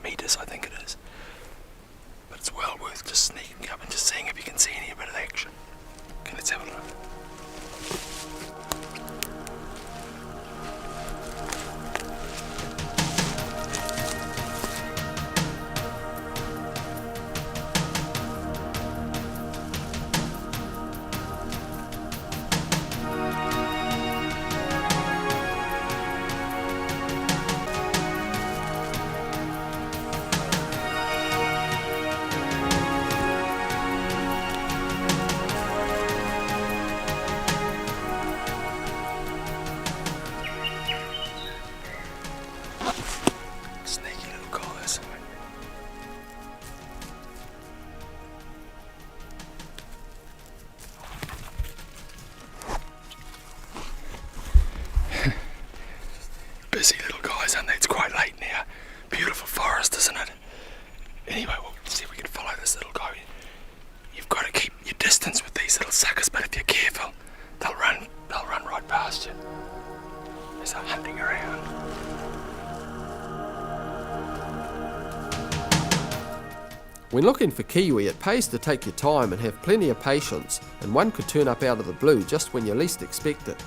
metres, I think it is. But it's well worth just sneaking up and just seeing if you can see any bit of action. Okay, let's have a look. Sneaky little guys. Busy little guys, aren't they? It's quite late now. Beautiful forest, isn't it? Anyway, we'll see if we can follow this little guy. You've got to keep your distance with these little suckers, but if you're careful, they'll run right past you. As they're hunting around. When looking for kiwi, it pays to take your time and have plenty of patience, and one could turn up out of the blue just when you least expect it.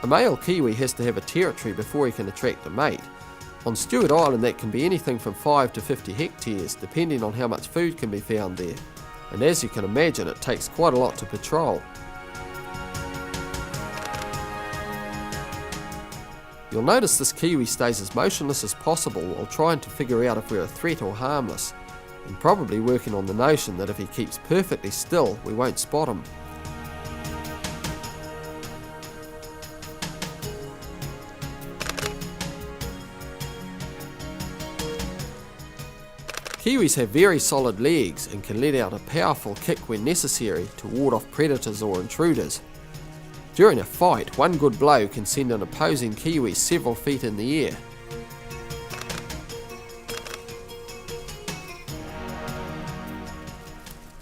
A male kiwi has to have a territory before he can attract a mate. On Stewart Island that can be anything from 5 to 50 hectares, depending on how much food can be found there. And as you can imagine, it takes quite a lot to patrol. You'll notice this kiwi stays as motionless as possible while trying to figure out if we're a threat or harmless, and probably working on the notion that if he keeps perfectly still, we won't spot him. Kiwis have very solid legs and can let out a powerful kick when necessary to ward off predators or intruders. During a fight, one good blow can send an opposing kiwi several feet in the air.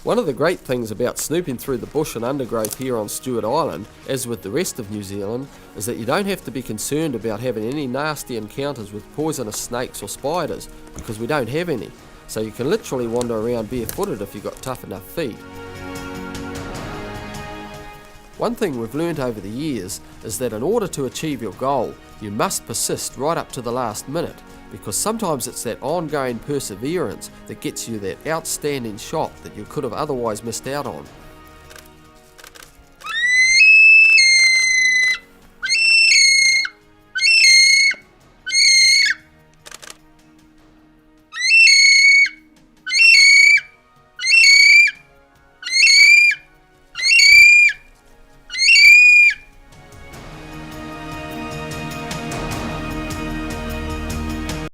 One of the great things about snooping through the bush and undergrowth here on Stewart Island, as with the rest of New Zealand, is that you don't have to be concerned about having any nasty encounters with poisonous snakes or spiders, because we don't have any, so you can literally wander around barefooted if you've got tough enough feet. One thing we've learned over the years is that in order to achieve your goal, you must persist right up to the last minute, because sometimes it's that ongoing perseverance that gets you that outstanding shot that you could have otherwise missed out on.